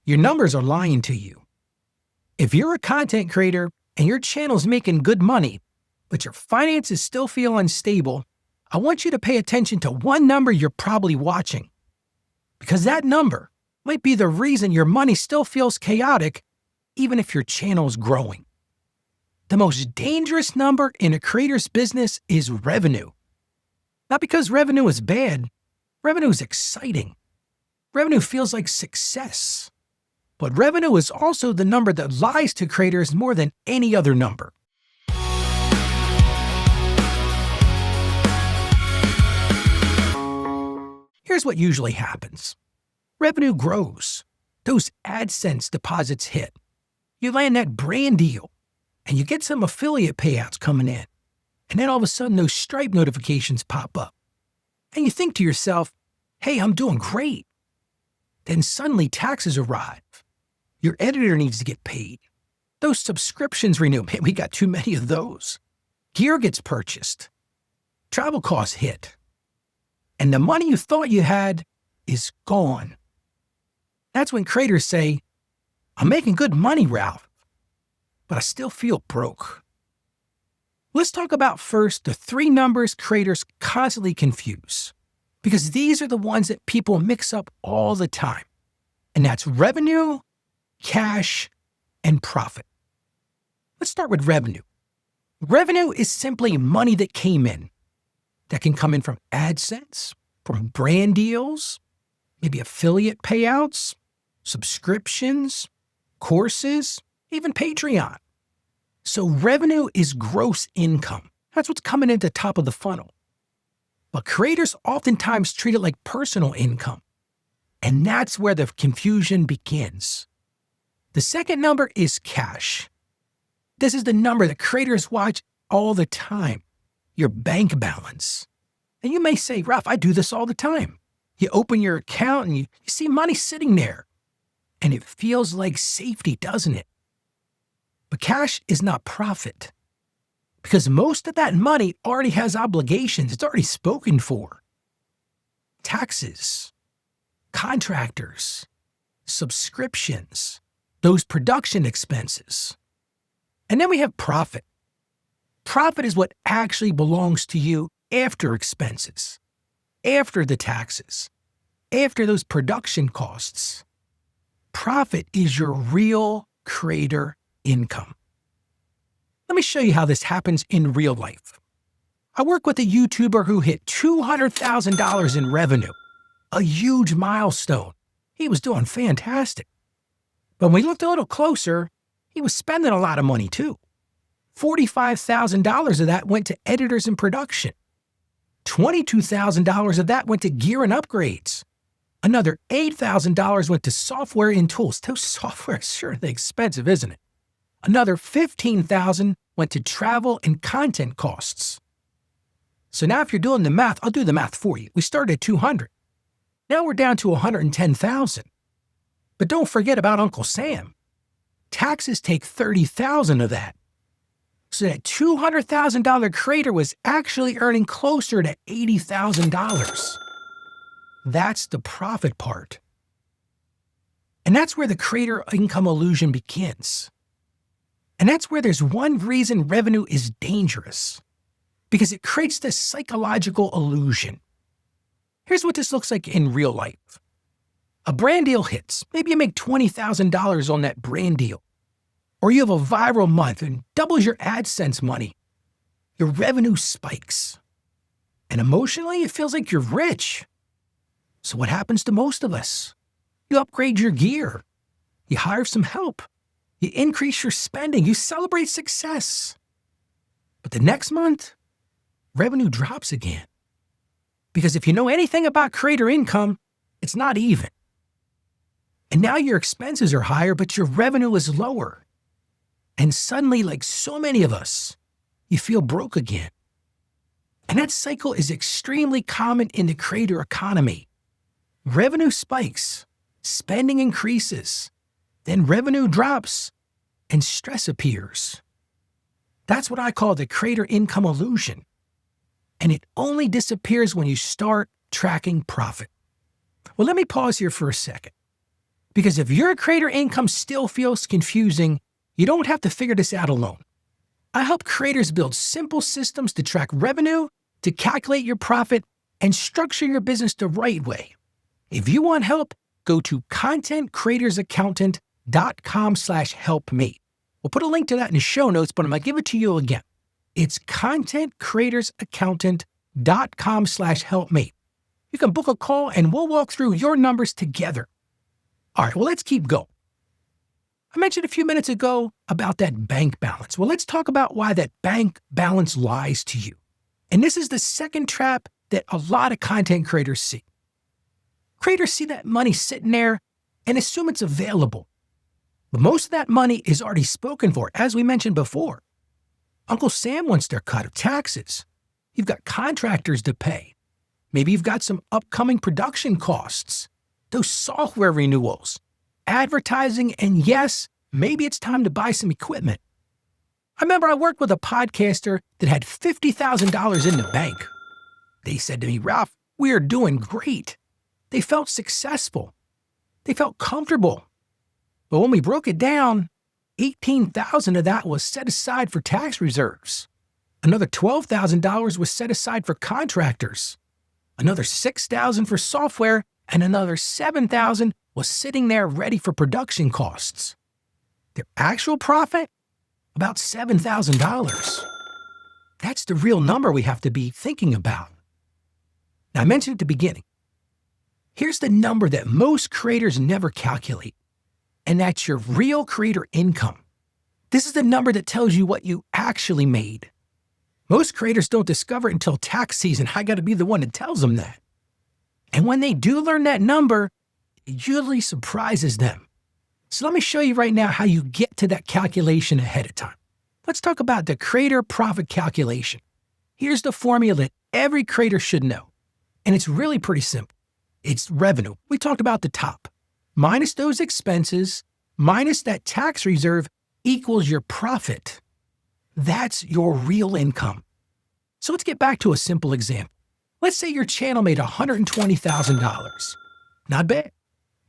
Your numbers are lying to you. If you're a content creator and your channel's making good money, but your finances still feel unstable, I want you to pay attention to one number you're probably watching. Because that number might be the reason your money still feels chaotic, even if your channel's growing. The most dangerous number in a creator's business is revenue. Not because revenue is bad, revenue is exciting. Revenue feels like success. But revenue is also the number that lies to creators more than any other number. Here's what usually happens. Revenue grows. Those AdSense deposits hit. You land that brand deal, and you get some affiliate payouts coming in. And then all of a sudden, those Stripe notifications pop up. And you think to yourself, hey, I'm doing great. Then suddenly taxes arrive. Your editor needs to get paid. Those subscriptions renew. Man, we got too many of those. Gear gets purchased. Travel costs hit. And the money you thought you had is gone. That's when creators say, I'm making good money, Ralph, but I still feel broke. Let's talk about first the three numbers creators constantly confuse, because these are the ones that people mix up all the time. And that's revenue, cash, and profit. Let's start with revenue. Revenue is simply money that came in. That can come in from AdSense, from brand deals, maybe affiliate payouts, subscriptions, courses, even Patreon. So revenue is gross income. That's what's coming in at the top of the funnel. But creators oftentimes treat it like personal income. And that's where the confusion begins. The second number is cash. This is the number that creators watch all the time, your bank balance. And you may say, Ralph, I do this all the time. You open your account and you see money sitting there. And it feels like safety, doesn't it? But cash is not profit. Because most of that money already has obligations. It's already spoken for. Taxes, contractors, subscriptions, those production expenses. And then we have profit. Profit is what actually belongs to you after expenses, after the taxes, after those production costs. Profit is your real creator income. Let me show you how this happens in real life. I work with a YouTuber who hit $200,000 in revenue, a huge milestone. He was doing fantastic. But when we looked a little closer, he was spending a lot of money too. $45,000 of that went to editors and production. $22,000 of that went to gear and upgrades. Another $8,000 went to software and tools. Those software, sure, they're expensive, isn't it? Another $15,000 went to travel and content costs. So now if you're doing the math, I'll do the math for you. We started at $200. Now we're down to $110,000. But don't forget about Uncle Sam. Taxes take $30,000 of that. So that $200,000 creator was actually earning closer to $80,000. That's the profit part. And that's where the creator income illusion begins. And that's where there's one reason revenue is dangerous. Because it creates this psychological illusion. Here's what this looks like in real life. A brand deal hits. Maybe you make $20,000 on that brand deal. Or you have a viral month and doubles your AdSense money. Your revenue spikes. And emotionally, it feels like you're rich. So what happens to most of us? You upgrade your gear. You hire some help. You increase your spending. You celebrate success. But the next month, revenue drops again. Because if you know anything about creator income, it's not even. And now your expenses are higher, but your revenue is lower. And suddenly, like so many of us, you feel broke again. And that cycle is extremely common in the creator economy. Revenue spikes, spending increases, then revenue drops, and stress appears. That's what I call the creator income illusion. And it only disappears when you start tracking profit. Well, let me pause here for a second. Because if your creator income still feels confusing, you don't have to figure this out alone. I help creators build simple systems to track revenue, to calculate your profit, and structure your business the right way. If you want help, go to contentcreatorsaccountant.com/helpme. We'll put a link to that in the show notes, but I'm going to give it to you again. It's contentcreatorsaccountant.com/helpme. You can book a call and we'll walk through your numbers together. All right, well, let's keep going. I mentioned a few minutes ago about that bank balance. Well, let's talk about why that bank balance lies to you. And this is the second trap that a lot of content creators see. Creators see that money sitting there and assume it's available. But most of that money is already spoken for, as we mentioned before. Uncle Sam wants their cut of taxes. You've got contractors to pay. Maybe you've got some upcoming production costs, those software renewals, advertising, and yes, maybe it's time to buy some equipment. I remember I worked with a podcaster that had $50,000 in the bank. They said to me, "Ralph, we are doing great." They felt successful. They felt comfortable. But when we broke it down, $18,000 of that was set aside for tax reserves. Another $12,000 was set aside for contractors. Another $6,000 for software, and another $7,000 was sitting there ready for production costs. Their actual profit? About $7,000. That's the real number we have to be thinking about. Now, I mentioned at the beginning, here's the number that most creators never calculate, and that's your real creator income. This is the number that tells you what you actually made. Most creators don't discover it until tax season. I got to be the one that tells them that. And when they do learn that number, it usually surprises them. So let me show you right now how you get to that calculation ahead of time. Let's talk about the creator profit calculation. Here's the formula that every creator should know. And it's really pretty simple. It's revenue. We talked about the top. Minus those expenses, minus that tax reserve equals your profit. That's your real income. So let's get back to a simple example. Let's say your channel made $120,000. Not bad.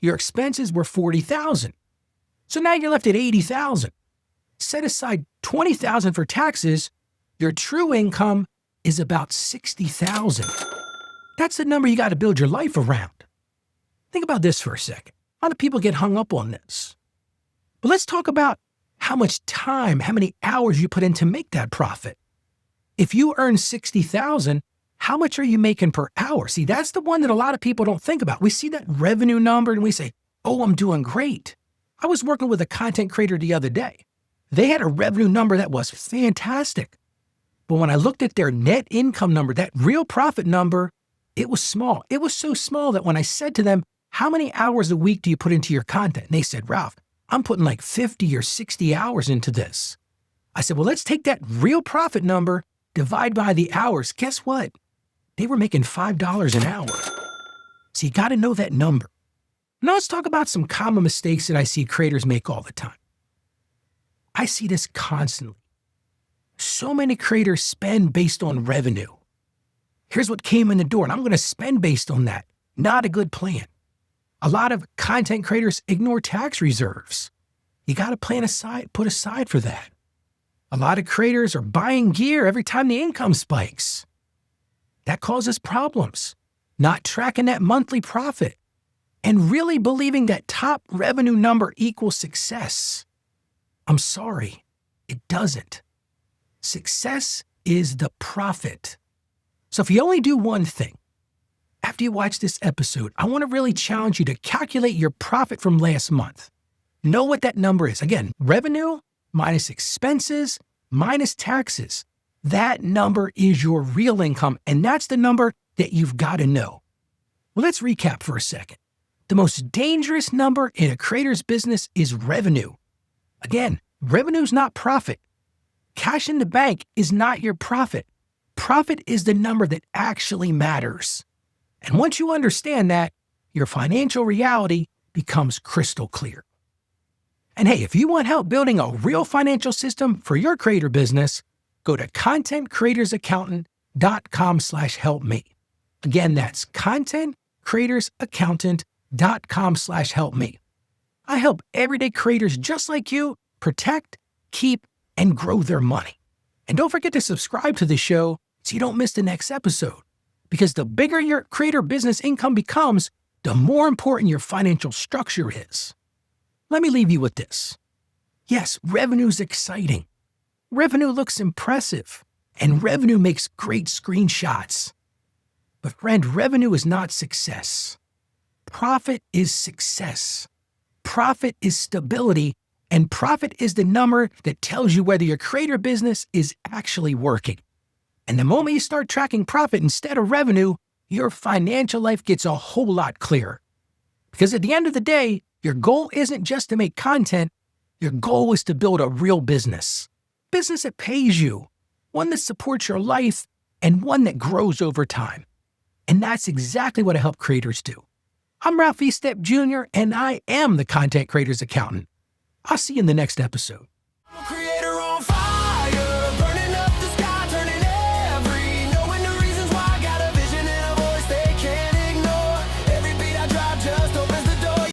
Your expenses were $40,000. So now you're left at $80,000. Set aside $20,000 for taxes, your true income is about $60,000. That's the number you got to build your life around. Think about this for a second. A lot of people get hung up on this. But let's talk about how much time, how many hours you put in to make that profit. If you earn $60,000, how much are you making per hour? See, that's the one that a lot of people don't think about. We see that revenue number and we say, "Oh, I'm doing great." I was working with a content creator the other day. They had a revenue number that was fantastic. But when I looked at their net income number, that real profit number, it was small. It was so small that when I said to them, "How many hours a week do you put into your content?" And they said, "Ralph, I'm putting like 50 or 60 hours into this." I said, "Well, let's take that real profit number, divide by the hours." Guess what? They were making $5 an hour. So you got to know that number. Now let's talk about some common mistakes that I see creators make all the time. I see this constantly. So many creators spend based on revenue. Here's what came in the door, and I'm going to spend based on that. Not a good plan. A lot of content creators ignore tax reserves. You got to put aside for that. A lot of creators are buying gear every time the income spikes. That causes problems. Not tracking that monthly profit. And really believing that top revenue number equals success. I'm sorry, it doesn't. Success is the profit. So if you only do one thing, after you watch this episode, I want to really challenge you to calculate your profit from last month. Know what that number is. Again, revenue minus expenses minus taxes. That number is your real income, and that's the number that you've got to know. Well, let's recap for a second. The most dangerous number in a creator's business is revenue. Again, revenue's not profit. Cash in the bank is not your profit. Profit is the number that actually matters. And once you understand that, your financial reality becomes crystal clear. And hey, if you want help building a real financial system for your creator business, go to contentcreatorsaccountant.com/helpme. Again, that's contentcreatorsaccountant.com/helpme. I help everyday creators just like you protect, keep, and grow their money. And don't forget to subscribe to the show so you don't miss the next episode. Because the bigger your creator business income becomes, the more important your financial structure is. Let me leave you with this. Yes, revenue's exciting. Revenue looks impressive. And revenue makes great screenshots. But friend, revenue is not success. Profit is success. Profit is stability, and profit is the number that tells you whether your creator business is actually working. And the moment you start tracking profit instead of revenue, your financial life gets a whole lot clearer. Because at the end of the day, your goal isn't just to make content, your goal is to build a real business. Business that pays you, one that supports your life, and one that grows over time. And that's exactly what I help creators do. I'm Ralph E. Stepp Jr., and I am the Content Creators Accountant. I'll see you in the next episode.